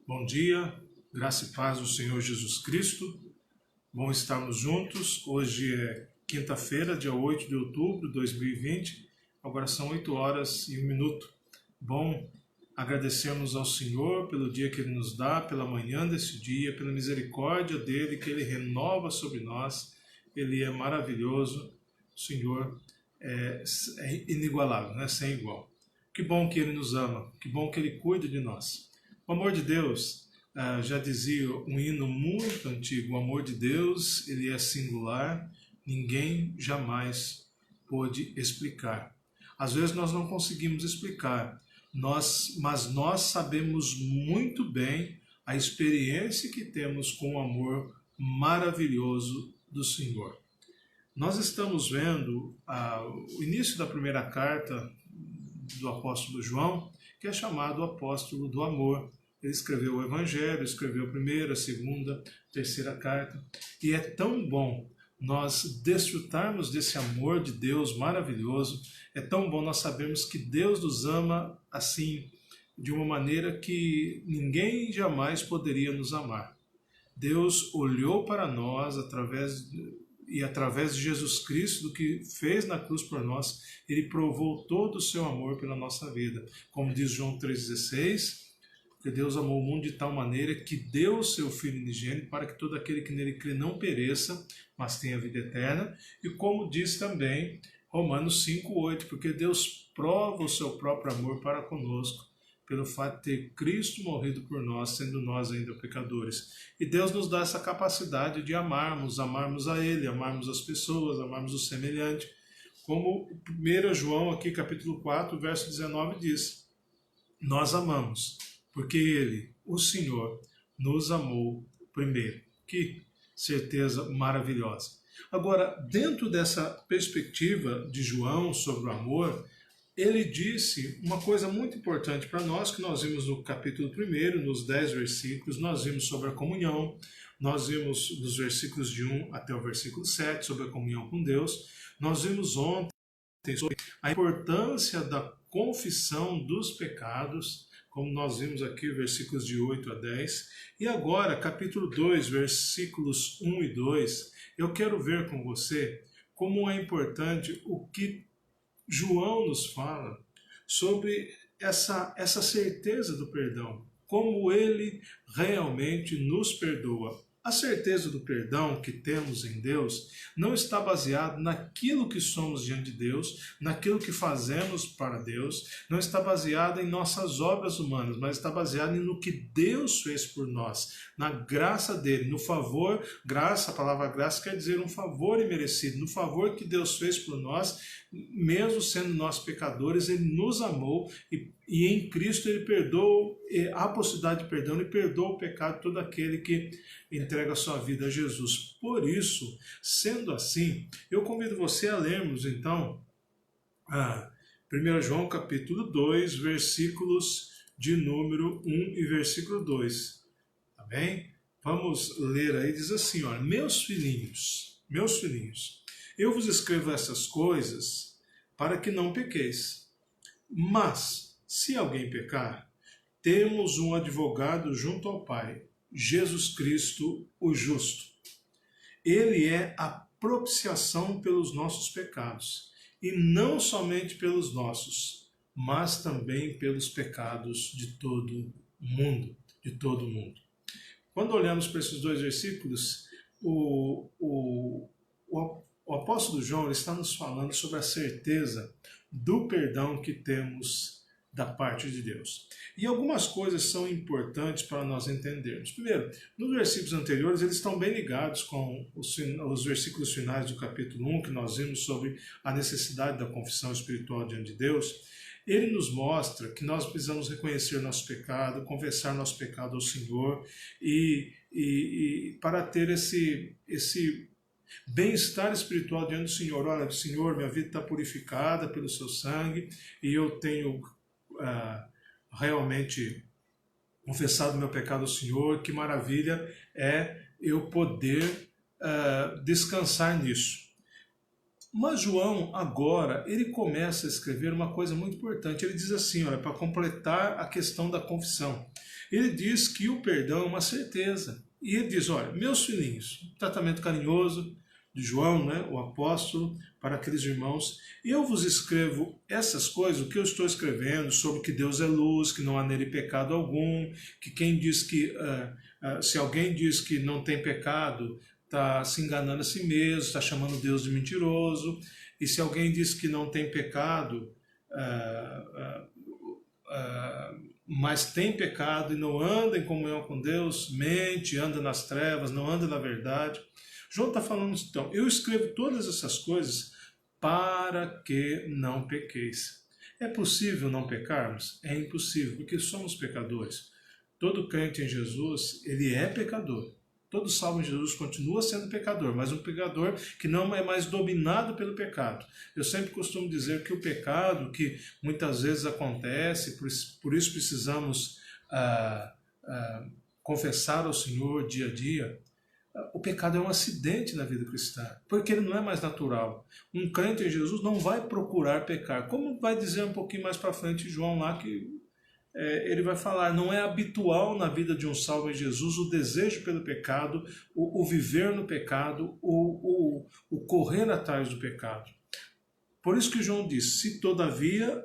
Bom dia, graça e paz do Senhor Jesus Cristo. Bom estarmos juntos. Hoje é quinta-feira, dia 8 de outubro de 2020. Agora são 8 horas e 1 minuto. Bom agradecermos ao Senhor pelo dia que Ele nos dá, pela manhã desse dia, pela misericórdia dEle que Ele renova sobre nós. Ele é maravilhoso. O Senhor é inigualável, né? Sem igual. Que bom que Ele nos ama, que bom que Ele cuida de nós. O amor de Deus, já dizia um hino muito antigo, o amor de Deus, ele é singular, ninguém jamais pôde explicar. Às vezes nós não conseguimos explicar, mas nós sabemos muito bem a experiência que temos com o amor maravilhoso do Senhor. Nós estamos vendo o início da primeira carta do apóstolo João, que é chamado o apóstolo do amor. Ele escreveu o Evangelho, escreveu a primeira, a segunda, a terceira carta. E é tão bom nós desfrutarmos desse amor de Deus maravilhoso, é tão bom nós sabermos que Deus nos ama assim, de uma maneira que ninguém jamais poderia nos amar. Deus olhou para nós através de Jesus Cristo, do que fez na cruz por nós, Ele provou todo o seu amor pela nossa vida. Como diz João 3,16, porque Deus amou o mundo de tal maneira que deu o seu Filho unigênito para que todo aquele que nele crê não pereça, mas tenha vida eterna. E como diz também Romanos 5,8, porque Deus prova o seu próprio amor para conosco, pelo fato de ter Cristo morrido por nós, sendo nós ainda pecadores. E Deus nos dá essa capacidade de amarmos a Ele, amarmos as pessoas, amarmos o semelhante. Como 1 João, aqui, capítulo 4, verso 19 diz, nós amamos, porque Ele, o Senhor, nos amou primeiro. Que certeza maravilhosa. Agora, dentro dessa perspectiva de João sobre o amor, ele disse uma coisa muito importante para nós, que nós vimos no capítulo 1, nos 10 versículos, nós vimos sobre a comunhão, nós vimos dos versículos de 1 até o versículo 7, sobre a comunhão com Deus, nós vimos ontem sobre a importância da confissão dos pecados, como nós vimos aqui, versículos de 8 a 10, e agora, capítulo 2, versículos 1 e 2, eu quero ver com você como é importante o que João nos fala sobre essa certeza do perdão, como ele realmente nos perdoa. A certeza do perdão que temos em Deus não está baseada naquilo que somos diante de Deus, naquilo que fazemos para Deus, não está baseada em nossas obras humanas, mas está baseada no que Deus fez por nós, na graça dele, no favor. Graça, a palavra graça quer dizer um favor imerecido, no favor que Deus fez por nós, mesmo sendo nós pecadores, ele nos amou e em Cristo ele perdoou, a possibilidade de perdão, ele perdoa o pecado de todo aquele que entrega a sua vida a Jesus. Por isso, sendo assim, eu convido você a lermos então 1 João capítulo 2, versículos de número 1 e versículo 2. Tá bem? Vamos ler aí, diz assim, olha, meus filhinhos, eu vos escrevo essas coisas para que não pequeis. Mas, se alguém pecar, temos um advogado junto ao Pai, Jesus Cristo, o justo. Ele é a propiciação pelos nossos pecados, e não somente pelos nossos, mas também pelos pecados de todo mundo, Quando olhamos para esses dois versículos, o apóstolo João está nos falando sobre a certeza do perdão que temos da parte de Deus. E algumas coisas são importantes para nós entendermos. Primeiro, nos versículos anteriores, eles estão bem ligados com os versículos finais do capítulo 1, que nós vimos sobre a necessidade da confissão espiritual diante de Deus. Ele nos mostra que nós precisamos reconhecer nosso pecado, confessar nosso pecado ao Senhor e para ter esse bem-estar espiritual diante do Senhor. Olha, Senhor, minha vida está purificada pelo seu sangue e eu tenho realmente confessado meu pecado ao Senhor. Que maravilha é eu poder descansar nisso. Mas João, agora, ele começa a escrever uma coisa muito importante. Ele diz assim, olha, para completar a questão da confissão. Ele diz que o perdão é uma certeza. E ele diz, olha, meus filhinhos, tratamento carinhoso de João, né, o apóstolo, para aqueles irmãos, eu vos escrevo essas coisas, o que eu estou escrevendo, sobre que Deus é luz, que não há nele pecado algum, que quem diz que, se alguém diz que não tem pecado, está se enganando a si mesmo, está chamando Deus de mentiroso, e se alguém diz que não tem pecado, mas tem pecado e não anda em comunhão com Deus, mente, anda nas trevas, não anda na verdade. João está falando, então, eu escrevo todas essas coisas para que não pequeis. É possível não pecarmos? É impossível, porque somos pecadores. Todo crente em Jesus, ele é pecador. Todo salvo em Jesus continua sendo pecador, mas um pecador que não é mais dominado pelo pecado. Eu sempre costumo dizer que o pecado, que muitas vezes acontece, por isso precisamos confessar ao Senhor dia a dia, o pecado é um acidente na vida cristã, porque ele não é mais natural. Um crente em Jesus não vai procurar pecar, como vai dizer um pouquinho mais para frente João lá, que ele vai falar, não é habitual na vida de um salvo em Jesus o desejo pelo pecado, o viver no pecado, o correr atrás do pecado. Por isso que João diz, se todavia,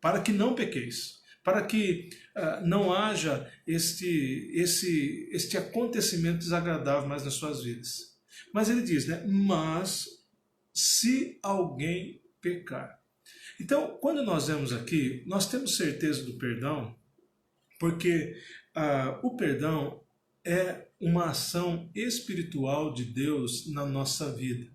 para que não pequeis, para que não haja este acontecimento desagradável mais nas suas vidas. Mas ele diz, né, mas se alguém pecar. Então, quando nós vemos aqui, nós temos certeza do perdão, porque o perdão é uma ação espiritual de Deus na nossa vida.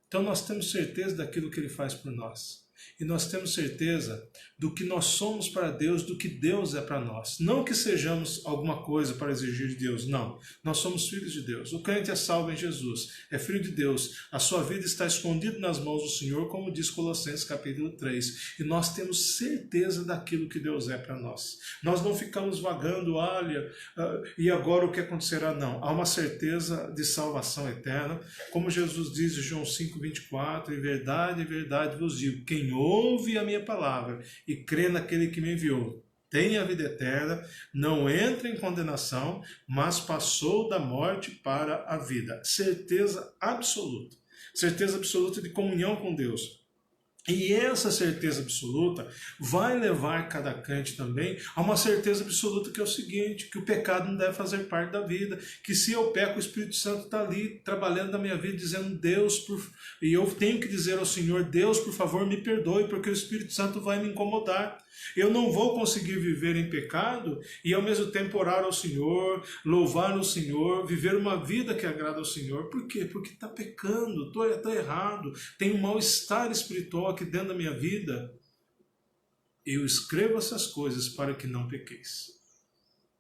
Então nós temos certeza daquilo que Ele faz por nós. E nós temos certeza do que nós somos para Deus, do que Deus é para nós. Não que sejamos alguma coisa para exigir de Deus, não. Nós somos filhos de Deus. O crente é salvo em Jesus, é filho de Deus. A sua vida está escondida nas mãos do Senhor, como diz Colossenses capítulo 3. E nós temos certeza daquilo que Deus é para nós. Nós não ficamos vagando, olha, e agora o que acontecerá? Não. Há uma certeza de salvação eterna. Como Jesus diz em João 5,24, em verdade vos digo, quem ouve a minha palavra e crê naquele que me enviou, tem a vida eterna, não entra em condenação, mas passou da morte para a vida. Certeza absoluta de comunhão com Deus. E essa certeza absoluta vai levar cada crente também a uma certeza absoluta que é o seguinte, que o pecado não deve fazer parte da vida, que se eu peco, o Espírito Santo está ali trabalhando na minha vida, dizendo Deus, e eu tenho que dizer ao Senhor, Deus, por favor, me perdoe, porque o Espírito Santo vai me incomodar. Eu não vou conseguir viver em pecado e ao mesmo tempo orar ao Senhor, louvar o Senhor, viver uma vida que agrada ao Senhor. Por quê? Porque está pecando, está errado, tem um mal-estar espiritual aqui dentro da minha vida. Eu escrevo essas coisas para que não pequeis.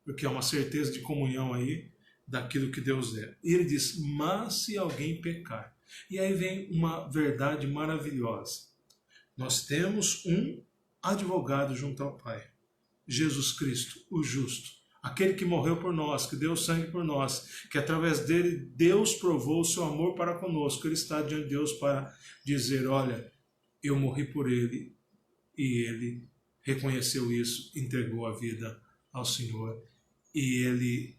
Porque é uma certeza de comunhão aí daquilo que Deus é. E ele diz, mas se alguém pecar. E aí vem uma verdade maravilhosa. Nós temos um advogado junto ao Pai, Jesus Cristo, o justo, aquele que morreu por nós, que deu sangue por nós, que através dele Deus provou o seu amor para conosco. Ele está diante de Deus para dizer, olha, eu morri por ele, e ele reconheceu isso, entregou a vida ao Senhor, e ele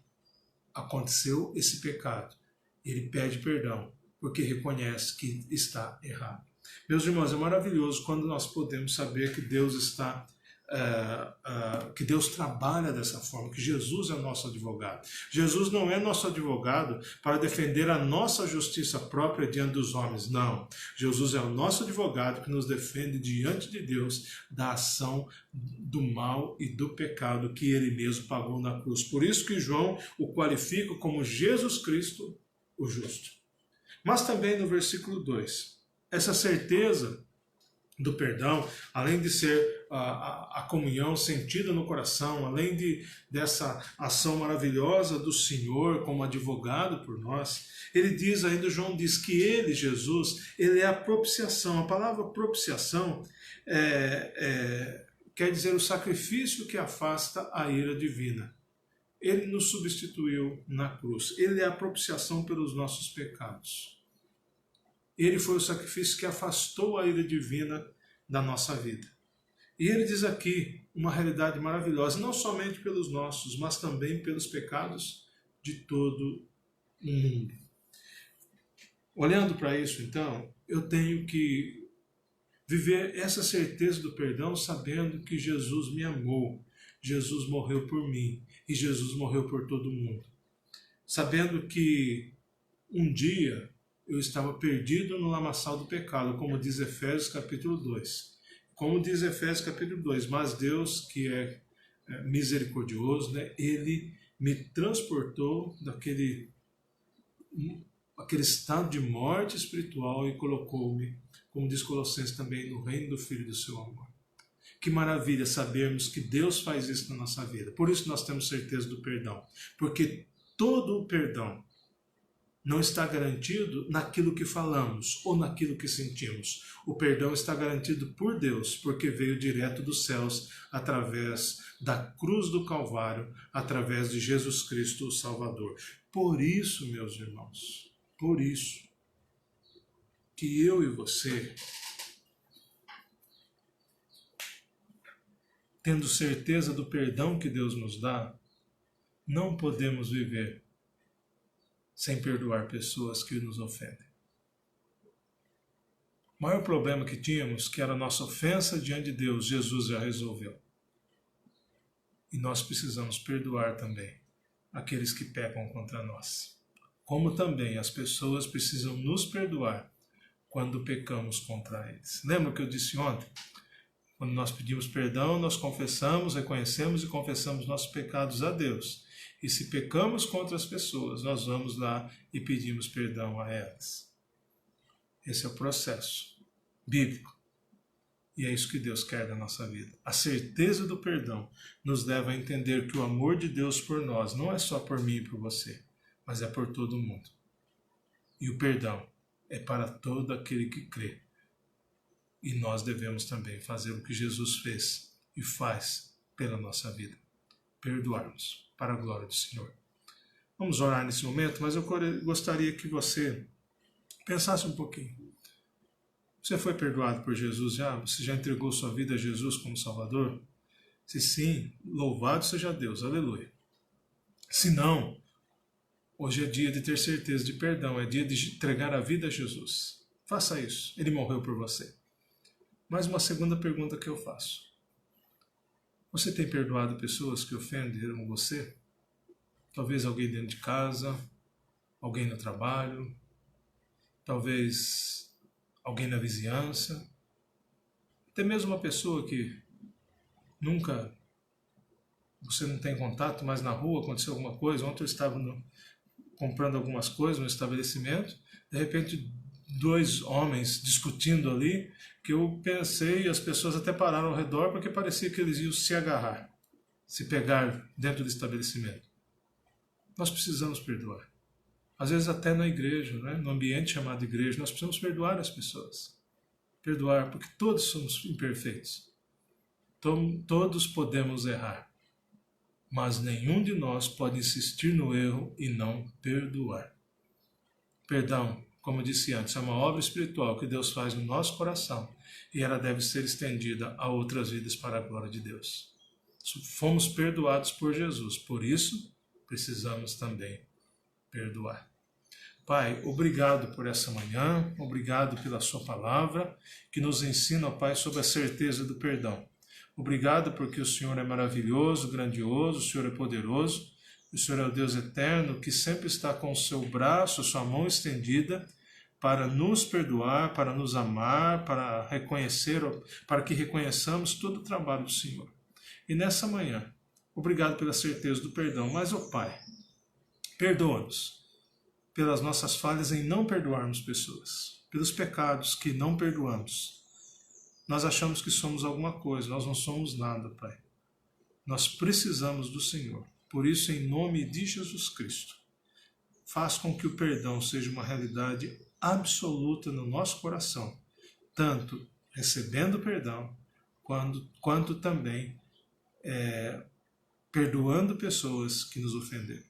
aconteceu esse pecado, ele pede perdão, porque reconhece que está errado. Meus irmãos, é maravilhoso quando nós podemos saber que Deus está, que Deus trabalha dessa forma, que Jesus é nosso advogado. Jesus não é nosso advogado para defender a nossa justiça própria diante dos homens, não. Jesus é o nosso advogado que nos defende diante de Deus da ação do mal e do pecado que Ele mesmo pagou na cruz. Por isso que João o qualifica como Jesus Cristo, o justo. Mas também no versículo 2, essa certeza do perdão, além de ser a comunhão sentida no coração, além dessa ação maravilhosa do Senhor como advogado por nós, ele diz ainda, João diz que ele, Jesus, ele é a propiciação. A palavra propiciação quer dizer o sacrifício que afasta a ira divina. Ele nos substituiu na cruz. Ele é a propiciação pelos nossos pecados. Ele foi o sacrifício que afastou a ira divina da nossa vida. E ele diz aqui uma realidade maravilhosa, não somente pelos nossos, mas também pelos pecados de todo o mundo. Olhando para isso, então, eu tenho que viver essa certeza do perdão sabendo que Jesus me amou, Jesus morreu por mim e Jesus morreu por todo mundo. Sabendo que um dia eu estava perdido no lamaçal do pecado, como diz Efésios capítulo 2. Como diz Efésios capítulo 2, mas Deus, que é misericordioso, né, Ele me transportou daquele estado de morte espiritual e colocou-me, como diz Colossenses também, no reino do Filho do seu amor. Que maravilha sabermos que Deus faz isso na nossa vida. Por isso nós temos certeza do perdão. Porque todo o perdão não está garantido naquilo que falamos ou naquilo que sentimos. O perdão está garantido por Deus, porque veio direto dos céus, através da cruz do Calvário, através de Jesus Cristo, o Salvador. Por isso, meus irmãos, por isso, que eu e você, tendo certeza do perdão que Deus nos dá, não podemos viver sem perdoar pessoas que nos ofendem. O maior problema que tínhamos, que era a nossa ofensa diante de Deus, Jesus já resolveu. E nós precisamos perdoar também aqueles que pecam contra nós. Como também as pessoas precisam nos perdoar quando pecamos contra eles. Lembra o que eu disse ontem? Quando nós pedimos perdão, nós confessamos, reconhecemos e confessamos nossos pecados a Deus. E se pecamos contra as pessoas, nós vamos lá e pedimos perdão a elas. Esse é o processo bíblico. E é isso que Deus quer da nossa vida. A certeza do perdão nos leva a entender que o amor de Deus por nós não é só por mim e por você, mas é por todo mundo. E o perdão é para todo aquele que crê. E nós devemos também fazer o que Jesus fez e faz pela nossa vida. Perdoarmos para a glória do Senhor. Vamos orar nesse momento, mas eu gostaria que você pensasse um pouquinho. Você foi perdoado por Jesus já? Você já entregou sua vida a Jesus como Salvador? Se sim, louvado seja Deus, aleluia. Se não, hoje é dia de ter certeza de perdão, é dia de entregar a vida a Jesus. Faça isso, Ele morreu por você. Mais uma segunda pergunta que eu faço. Você tem perdoado pessoas que ofenderam você? Talvez alguém dentro de casa, alguém no trabalho, talvez alguém na vizinhança, até mesmo uma pessoa que nunca você não tem contato, mas na rua aconteceu alguma coisa. Ontem eu estava comprando algumas coisas no estabelecimento, de repente 2 homens discutindo ali, que eu pensei, e as pessoas até pararam ao redor, porque parecia que eles iam se agarrar, se pegar dentro do estabelecimento. Nós precisamos perdoar. Às vezes até na igreja, né? No ambiente chamado igreja, nós precisamos perdoar as pessoas. Perdoar, porque todos somos imperfeitos. Todos podemos errar. Mas nenhum de nós pode insistir no erro e não perdoar. Perdão, como eu disse antes, é uma obra espiritual que Deus faz no nosso coração e ela deve ser estendida a outras vidas para a glória de Deus. Fomos perdoados por Jesus, por isso precisamos também perdoar. Pai, obrigado por essa manhã, obrigado pela sua palavra, que nos ensina, Pai, sobre a certeza do perdão. Obrigado porque o Senhor é maravilhoso, grandioso, o Senhor é poderoso, o Senhor é o Deus eterno que sempre está com o seu braço, a sua mão estendida para nos perdoar, para nos amar, para reconhecer, para que reconheçamos todo o trabalho do Senhor. E nessa manhã, obrigado pela certeza do perdão, mas, ó Pai, perdoa-nos pelas nossas falhas em não perdoarmos pessoas, pelos pecados que não perdoamos. Nós achamos que somos alguma coisa, nós não somos nada, Pai. Nós precisamos do Senhor. Por isso, em nome de Jesus Cristo, faz com que o perdão seja uma realidade absoluta no nosso coração, tanto recebendo perdão, quanto também perdoando pessoas que nos ofenderam.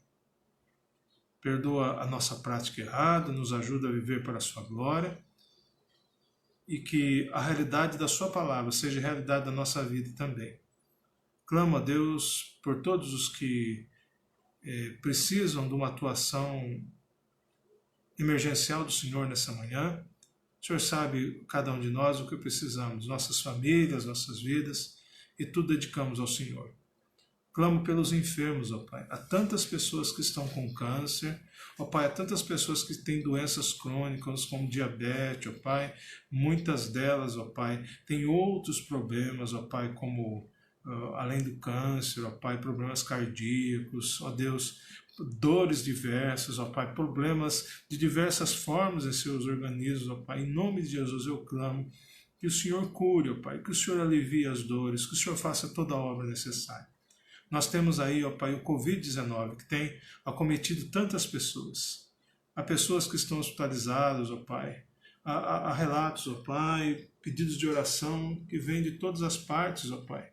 Perdoa a nossa prática errada, nos ajuda a viver para a sua glória e que a realidade da sua palavra seja a realidade da nossa vida também. Clamo a Deus por todos os que precisam de uma atuação emergencial do Senhor nessa manhã. O Senhor sabe, cada um de nós, o que precisamos, nossas famílias, nossas vidas, e tudo dedicamos ao Senhor. Clamo pelos enfermos, ó Pai. Há tantas pessoas que estão com câncer, ó Pai, há tantas pessoas que têm doenças crônicas, como diabetes, ó Pai. Muitas delas, ó Pai, têm outros problemas, ó Pai, como, além do câncer, ó Pai, problemas cardíacos, ó Deus, dores diversas, ó Pai, problemas de diversas formas em seus organismos, ó Pai. Em nome de Jesus eu clamo que o Senhor cure, ó Pai, que o Senhor alivie as dores, que o Senhor faça toda a obra necessária. Nós temos aí, ó Pai, o Covid-19, que tem acometido tantas pessoas. Há pessoas que estão hospitalizadas, ó Pai. Há relatos, ó Pai, pedidos de oração que vêm de todas as partes, ó Pai.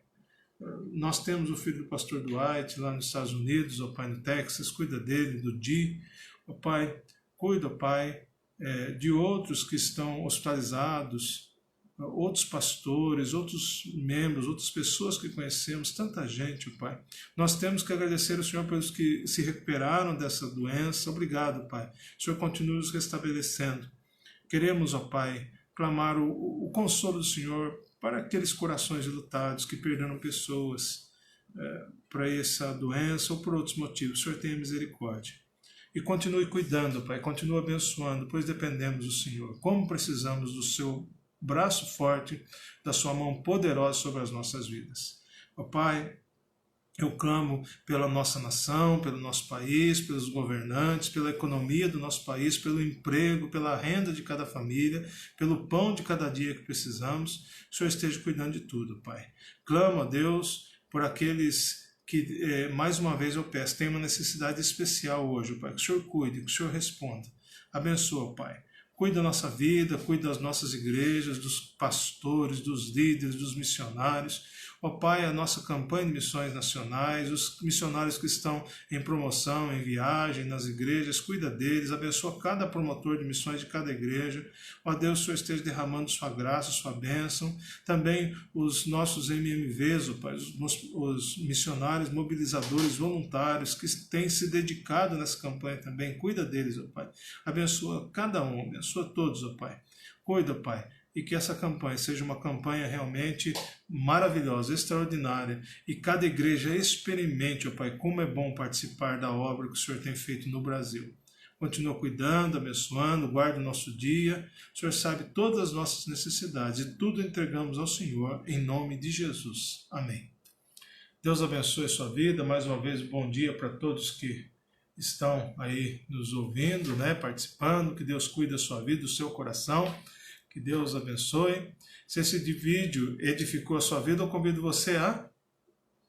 Nós temos o filho do pastor Dwight lá nos Estados Unidos, ó Pai, no Texas, cuida dele, do Di, ó Pai, cuida, ó Pai, de outros que estão hospitalizados, outros pastores, outros membros, outras pessoas que conhecemos, tanta gente, ó Pai. Nós temos que agradecer ao Senhor pelos que se recuperaram dessa doença. Obrigado, Pai. O Senhor continue nos restabelecendo. Queremos, ó Pai, clamar o consolo do Senhor para aqueles corações lutados que perderam pessoas para essa doença ou por outros motivos. O Senhor tenha misericórdia. E continue cuidando, Pai, continue abençoando, pois dependemos do Senhor. Como precisamos do seu braço forte, da sua mão poderosa sobre as nossas vidas. Ó Pai, eu clamo pela nossa nação, pelo nosso país, pelos governantes, pela economia do nosso país, pelo emprego, pela renda de cada família, pelo pão de cada dia que precisamos. O Senhor esteja cuidando de tudo, Pai. Clamo a Deus por aqueles que, mais uma vez eu peço, têm uma necessidade especial hoje, Pai. Que o Senhor cuide, que o Senhor responda. Abençoa, Pai. Cuida da nossa vida, cuida das nossas igrejas, dos pastores, dos líderes, dos missionários. Ó Pai, a nossa campanha de missões nacionais, os missionários que estão em promoção, em viagem, nas igrejas, cuida deles, abençoa cada promotor de missões de cada igreja. Ó Deus, o Senhor esteja derramando sua graça, sua bênção. Também os nossos MMVs, ó Pai, os missionários, mobilizadores, voluntários que têm se dedicado nessa campanha também, cuida deles, ó Pai. Abençoa cada um, abençoa todos, ó Pai. Cuida, Pai. E que essa campanha seja uma campanha realmente maravilhosa, extraordinária, e cada igreja experimente, ó Pai, como é bom participar da obra que o Senhor tem feito no Brasil. Continua cuidando, abençoando, guarda o nosso dia. O Senhor sabe todas as nossas necessidades e tudo entregamos ao Senhor em nome de Jesus. Amém. Deus abençoe a sua vida. Mais uma vez, bom dia para todos que estão aí nos ouvindo, né, participando. Que Deus cuide da sua vida, do seu coração. Que Deus abençoe. Se esse vídeo edificou a sua vida, eu convido você a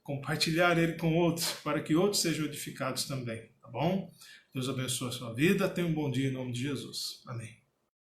compartilhar ele com outros, para que outros sejam edificados também, tá bom? Deus abençoe a sua vida. Tenha um bom dia em nome de Jesus. Amém.